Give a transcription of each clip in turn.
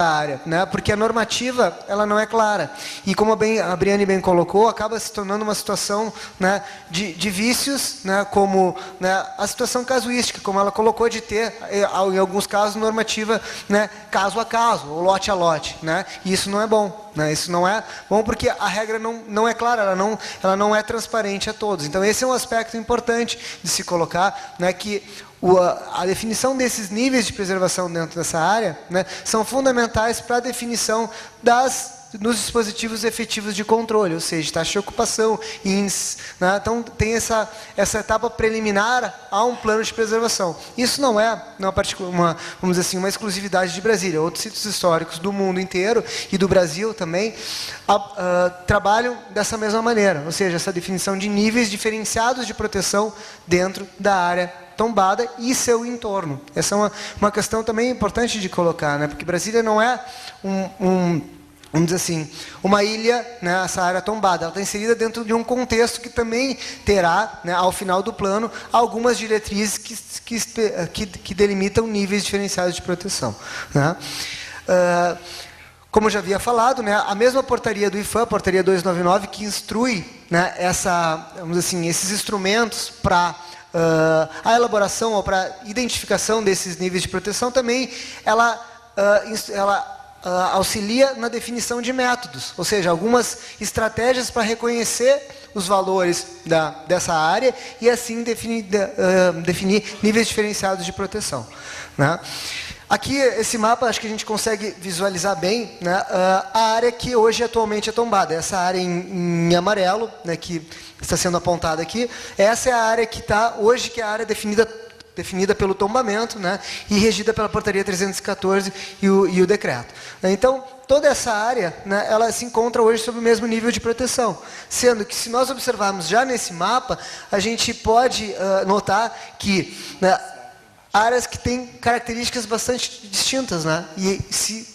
área, né? Porque a normativa ela não é clara e como a Briane bem colocou, acaba se tornando uma situação, né, de vícios, né, como, né, a situação casuística, como ela colocou, de ter em alguns casos normativa, né, caso a caso ou lote a lote, né? E isso não é bom, né? Isso não é bom porque a regra não é clara, ela não é transparente a todos. Então esse é um aspecto importante de se colocar, né, que a definição desses níveis de preservação dentro dessa área, né, são fundamentais para a definição nos dispositivos efetivos de controle, ou seja, taxa de ocupação, índices, né? Então tem essa etapa preliminar a um plano de preservação. Isso não é vamos dizer assim, uma exclusividade de Brasília. Outros sítios históricos do mundo inteiro e do Brasil também trabalham dessa mesma maneira, ou seja, essa definição de níveis diferenciados de proteção dentro da área tombada e seu entorno. Essa é uma questão também importante de colocar, né? Porque Brasília não é vamos dizer assim, uma ilha, né, essa área tombada. Ela está inserida dentro de um contexto que também terá, né, ao final do plano, algumas diretrizes que delimitam níveis diferenciados de proteção, né? Como eu já havia falado, né, a mesma portaria do IFAM, a portaria 299, que instrui, né, vamos dizer assim, esses instrumentos para a elaboração ou para a identificação desses níveis de proteção, também ela auxilia na definição de métodos, ou seja, algumas estratégias para reconhecer os valores dessa área e assim definir níveis diferenciados de proteção, né? Aqui, esse mapa, acho que a gente consegue visualizar bem, né, a área que hoje atualmente é tombada. Essa área em amarelo, né, que está sendo apontada aqui, essa é a área que está hoje, que é a área definida pelo tombamento, né, e regida pela portaria 314 e o decreto. Então, toda essa área, né, ela se encontra hoje sob o mesmo nível de proteção. Sendo que, se nós observarmos já nesse mapa, a gente pode notar que, né, áreas que têm características bastante distintas, né, e se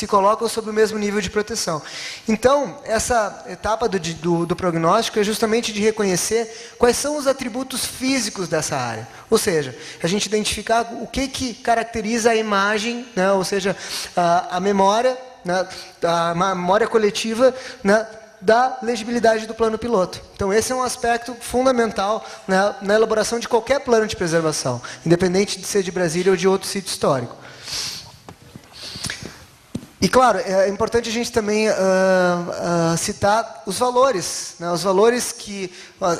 colocam sob o mesmo nível de proteção. Então, essa etapa do prognóstico é justamente de reconhecer quais são os atributos físicos dessa área. Ou seja, a gente identificar o que caracteriza a imagem, né, ou seja, a memória, né, a memória coletiva, né, da legibilidade do plano piloto. Então, esse é um aspecto fundamental, né, na elaboração de qualquer plano de preservação, independente de ser de Brasília ou de outro sítio histórico. E, claro, é importante a gente também citar os valores, né, os valores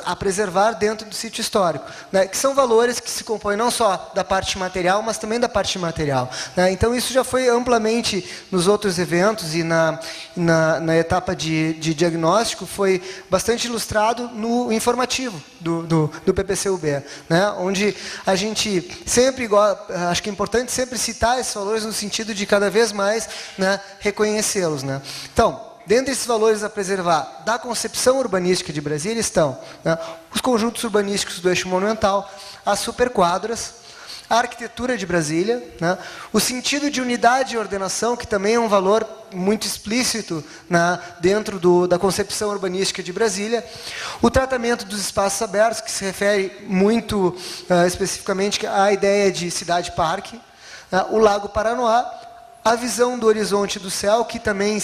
a preservar dentro do sítio histórico, né, que são valores que se compõem não só da parte material, mas também da parte imaterial, né. Então, isso já foi amplamente nos outros eventos e na etapa de diagnóstico, foi bastante ilustrado no informativo do PPCUB, né, onde a gente sempre, acho que é importante sempre citar esses valores no sentido de cada vez mais, né, reconhecê-los, né. Então, dentre esses valores a preservar da concepção urbanística de Brasília estão, né, os conjuntos urbanísticos do eixo monumental, as superquadras, a arquitetura de Brasília, né, o sentido de unidade e ordenação, que também é um valor muito explícito, né, dentro da concepção urbanística de Brasília, o tratamento dos espaços abertos, que se refere muito especificamente à ideia de cidade-parque, né, o Lago Paranoá, a visão do horizonte do céu, que também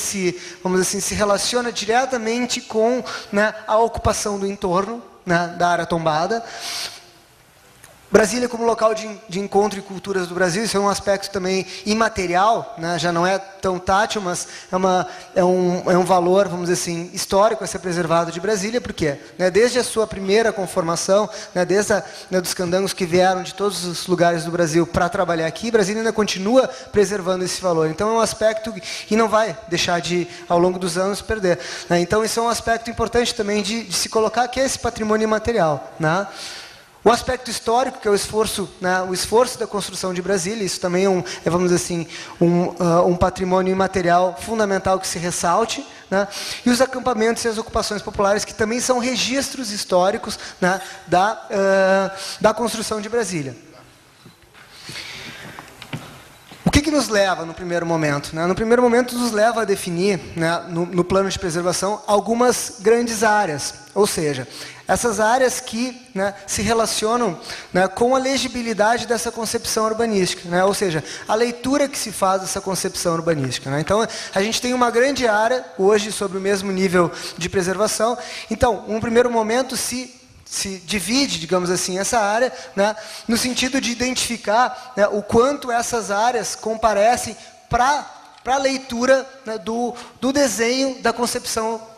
vamos dizer assim, se relaciona diretamente com, né, a ocupação do entorno, né, da área tombada. Brasília como local de encontro e culturas do Brasil, isso é um aspecto também imaterial, né, já não é tão tátil, mas é um valor, vamos dizer assim, histórico a ser preservado de Brasília, porque, né, desde a sua primeira conformação, né, desde dos candangos que vieram de todos os lugares do Brasil para trabalhar aqui, Brasília ainda continua preservando esse valor. Então, é um aspecto que não vai deixar ao longo dos anos, perder, né. Então, isso é um aspecto importante também de se colocar, que é esse patrimônio imaterial, né. O aspecto histórico, que é o esforço da construção de Brasília, isso também vamos dizer assim, um patrimônio imaterial fundamental que se ressalte, né? E os acampamentos e as ocupações populares, que também são registros históricos, né, da construção de Brasília. O que que nos leva no primeiro momento? Né? No primeiro momento nos leva a definir, né, no plano de preservação, algumas grandes áreas, ou seja, essas áreas que, né, se relacionam, né, com a legibilidade dessa concepção urbanística, né, ou seja, a leitura que se faz dessa concepção urbanística. Né? Então, a gente tem uma grande área, hoje, sobre o mesmo nível de preservação. Então, num primeiro momento, se divide, digamos assim, essa área, né, no sentido de identificar, né, o quanto essas áreas comparecem para a leitura, né, do desenho da concepção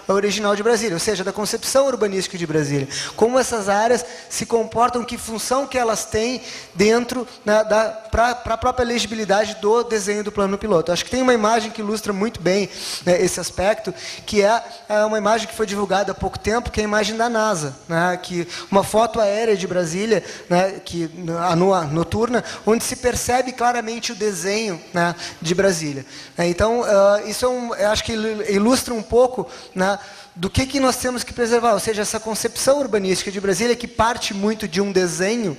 original de Brasília, ou seja, da concepção urbanística de Brasília. Como essas áreas se comportam, que função que elas têm dentro, né, para a própria legibilidade do desenho do plano piloto. Acho que tem uma imagem que ilustra muito bem, né, esse aspecto, que é uma imagem que foi divulgada há pouco tempo, que é a imagem da NASA, né, que uma foto aérea de Brasília, né, a noturna, onde se percebe claramente o desenho, né, de Brasília. Então, isso eu acho que ilustra um pouco, né, do que nós temos que preservar, ou seja, essa concepção urbanística de Brasília, que parte muito de um desenho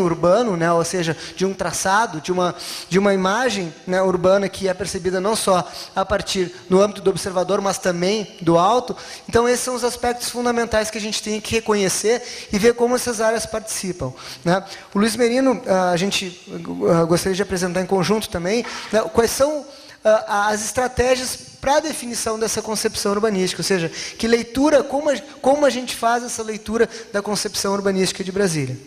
urbano, né, ou seja, de um traçado, de uma imagem, né, urbana, que é percebida não só a partir do âmbito do observador, mas também do alto. Então, esses são os aspectos fundamentais que a gente tem que reconhecer e ver como essas áreas participam. Né. O Luiz Merino, a gente gostaria de apresentar em conjunto também, né, quais são as estratégias para a definição dessa concepção urbanística, ou seja, que leitura, como a gente faz essa leitura da concepção urbanística de Brasília.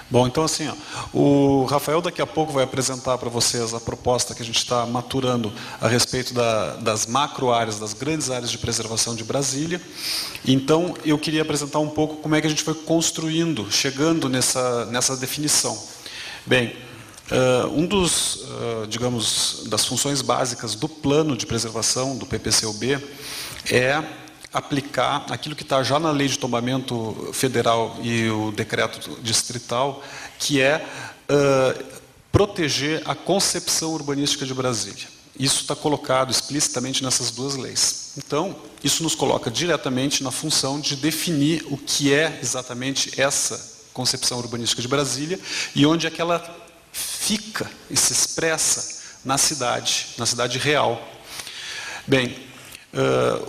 Bom, então assim, o Rafael daqui a pouco vai apresentar para vocês a proposta que a gente está maturando a respeito das macro-áreas, das grandes áreas de preservação de Brasília. Então, eu queria apresentar um pouco como é que a gente foi construindo, chegando nessa definição. Bem, digamos, das funções básicas do plano de preservação do PPCUB é aplicar aquilo que está já na lei de tombamento federal e o decreto distrital, que é proteger a concepção urbanística de Brasília. Isso está colocado explicitamente nessas duas leis. Então, isso nos coloca diretamente na função de definir o que é exatamente essa concepção urbanística de Brasília e onde é que ela fica e se expressa na cidade real. Bem,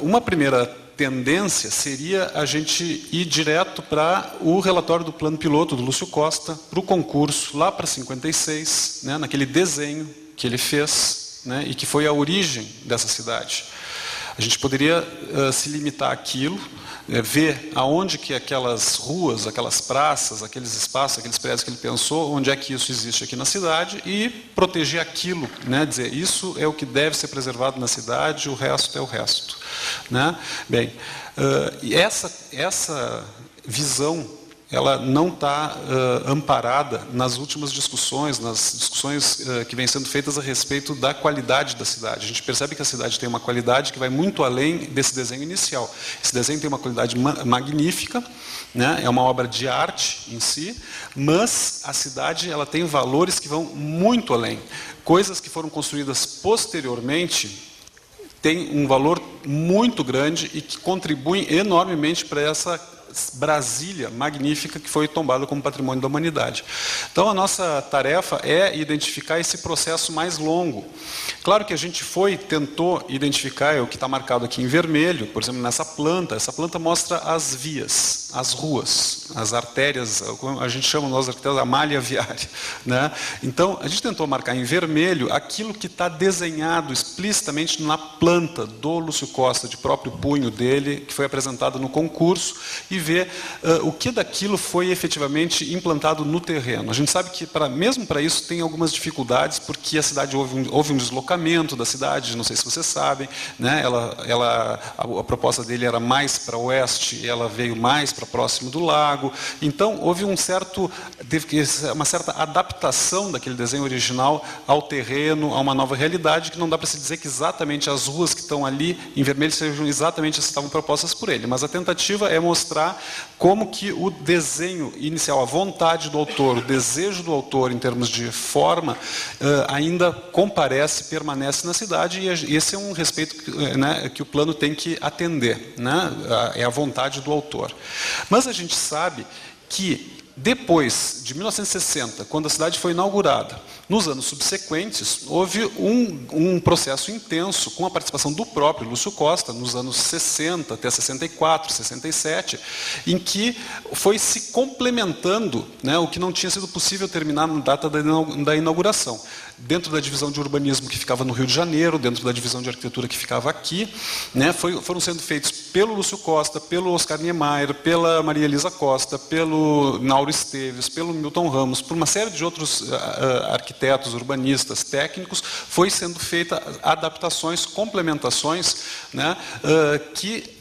uma primeira tendência seria a gente ir direto para o relatório do plano piloto do Lúcio Costa, para o concurso, lá para 56, né, naquele desenho que ele fez, né, e que foi a origem dessa cidade. A gente poderia se limitar àquilo, ver aonde que aquelas ruas, aquelas praças, aqueles espaços, aqueles prédios que ele pensou, onde é que isso existe aqui na cidade e proteger aquilo, né? Dizer, isso é o que deve ser preservado na cidade, o resto é o resto. Né? Bem, essa visão, ela não está amparada nas últimas discussões, nas discussões que vêm sendo feitas a respeito da qualidade da cidade. A gente percebe que a cidade tem uma qualidade que vai muito além desse desenho inicial. Esse desenho tem uma qualidade magnífica, né? É uma obra de arte em si, mas a cidade ela tem valores que vão muito além. Coisas que foram construídas posteriormente têm um valor muito grande e que contribuem enormemente para essa Brasília magnífica que foi tombada como patrimônio da humanidade. Então a nossa tarefa é identificar esse processo mais longo. Claro que a gente tentou identificar, é o que está marcado aqui em vermelho, por exemplo, nessa planta. Essa planta mostra as vias, as ruas, as artérias, a gente chama nós arquitetos a malha viária. Né? Então a gente tentou marcar em vermelho aquilo que está desenhado explicitamente na planta do Lúcio Costa, de próprio punho dele, que foi apresentado no concurso, e ver o que daquilo foi efetivamente implantado no terreno. A gente sabe que, mesmo para isso, tem algumas dificuldades, porque a cidade houve um deslocamento da cidade, não sei se vocês sabem, né? A proposta dele era mais para oeste, ela veio mais para próximo do lago, então houve uma certa adaptação daquele desenho original ao terreno, a uma nova realidade, que não dá para se dizer que exatamente as ruas que estão ali em vermelho sejam exatamente as que estavam propostas por ele, mas a tentativa é mostrar como que o desenho inicial, a vontade do autor, o desejo do autor em termos de forma, ainda permanece na cidade, e esse é um respeito que o plano tem que atender, né? É a vontade do autor. Mas a gente sabe que Depois de 1960, quando a cidade foi inaugurada, nos anos subsequentes, houve um processo intenso com a participação do próprio Lúcio Costa, nos anos 60 até 64, 67, em que foi se complementando, né, o que não tinha sido possível terminar na data da inauguração. Dentro da divisão de urbanismo que ficava no Rio de Janeiro, dentro da divisão de arquitetura que ficava aqui, né, foram sendo feitos pelo Lúcio Costa, pelo Oscar Niemeyer, pela Maria Elisa Costa, pelo Nauro Esteves, pelo Milton Ramos, por uma série de outros arquitetos, urbanistas, técnicos, foi sendo feita adaptações, complementações, né, que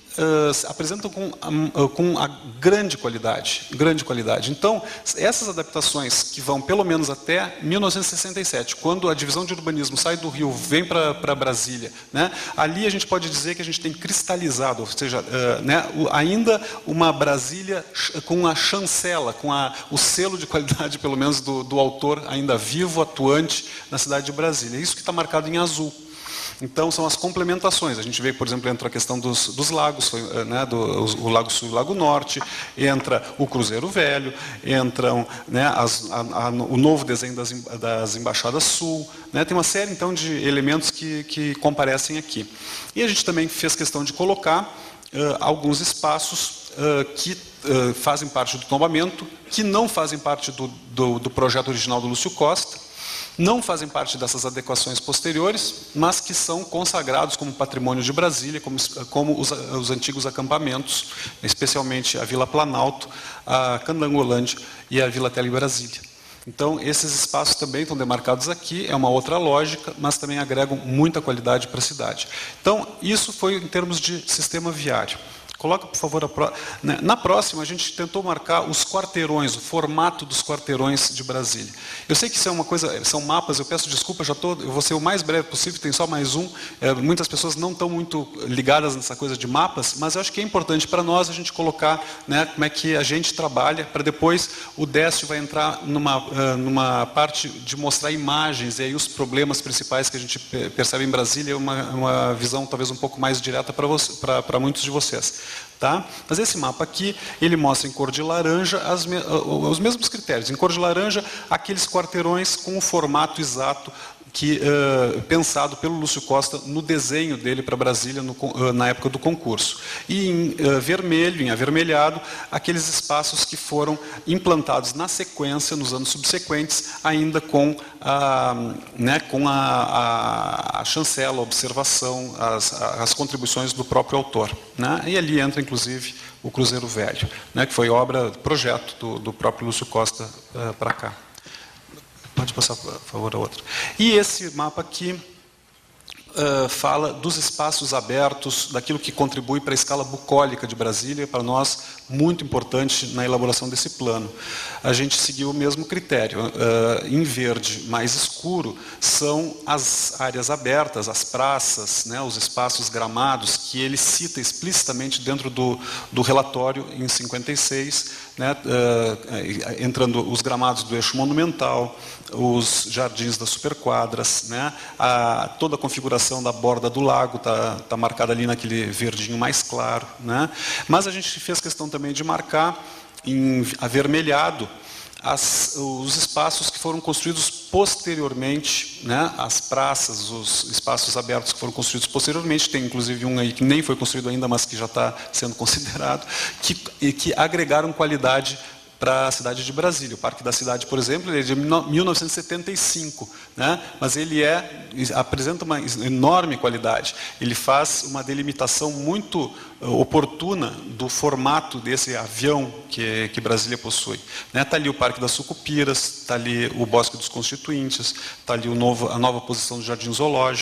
apresentam com a grande qualidade. Então, essas adaptações que vão pelo menos até 1967, quando a divisão de urbanismo sai do Rio, vem para Brasília, né, ali a gente pode dizer que a gente tem cristalizado, ou seja, né, ainda uma Brasília com a chancela, com o selo de qualidade, pelo menos, do autor ainda vivo, atuante na cidade de Brasília. Isso que está marcado em azul. Então, são as complementações. A gente vê, por exemplo, entra a questão dos lagos, né, o Lago Sul e o Lago Norte, entra o Cruzeiro Velho, entram, né, o novo desenho das Embaixadas Sul, né, tem uma série, então, de elementos que comparecem aqui. E a gente também fez questão de colocar alguns espaços que fazem parte do tombamento, que não fazem parte do projeto original do Lúcio Costa, não fazem parte dessas adequações posteriores, mas que são consagrados como patrimônio de Brasília, como os antigos acampamentos, especialmente a Vila Planalto, a Candangolândia e a Vila Tele Brasília. Então, esses espaços também estão demarcados aqui, é uma outra lógica, mas também agregam muita qualidade para a cidade. Então, isso foi em termos de sistema viário. Coloca, por favor, na próxima a gente tentou marcar os quarteirões, o formato dos quarteirões de Brasília. Eu sei que isso é uma coisa, são mapas, eu peço desculpa, eu vou ser o mais breve possível, tem só mais um. Muitas pessoas não estão muito ligadas nessa coisa de mapas, mas eu acho que é importante para nós a gente colocar, né, como é que a gente trabalha, para depois o Décio vai entrar numa parte de mostrar imagens, e aí os problemas principais que a gente percebe em Brasília, uma visão talvez um pouco mais direta para muitos de vocês. Tá? Mas esse mapa aqui, ele mostra em cor de laranja os mesmos critérios. Em cor de laranja, aqueles quarteirões com o formato exato pensado pelo Lúcio Costa no desenho dele para Brasília na época do concurso. E em vermelho, em avermelhado, aqueles espaços que foram implantados na sequência, nos anos subsequentes, ainda com a chancela, a observação, as contribuições do próprio autor. Né? E ali entra, inclusive, o Cruzeiro Velho, né, que foi projeto do próprio Lúcio Costa para cá. Pode passar, por favor, a outra. E esse mapa aqui fala dos espaços abertos, daquilo que contribui para a escala bucólica de Brasília, para nós, muito importante na elaboração desse plano. A gente seguiu o mesmo critério. Em verde mais escuro são as áreas abertas, as praças, né, os espaços gramados, que ele cita explicitamente dentro do relatório em 56, né, entrando os gramados do eixo monumental, os jardins das superquadras, né, toda a configuração da borda do lago está marcada ali naquele verdinho mais claro. Né, mas a gente fez questão também de marcar em avermelhado os espaços que foram construídos posteriormente, né, as praças, os espaços abertos que foram construídos posteriormente, tem inclusive um aí que nem foi construído ainda, mas que já está sendo considerado, que agregaram qualidade para a cidade de Brasília. O Parque da Cidade, por exemplo, ele é de 1975, né? Mas ele apresenta uma enorme qualidade. Ele faz uma delimitação muito oportuna do formato desse avião que Brasília possui. Está ali o Parque das Sucupiras, está ali o Bosque dos Constituintes, está ali a nova posição do Jardim Zoológico.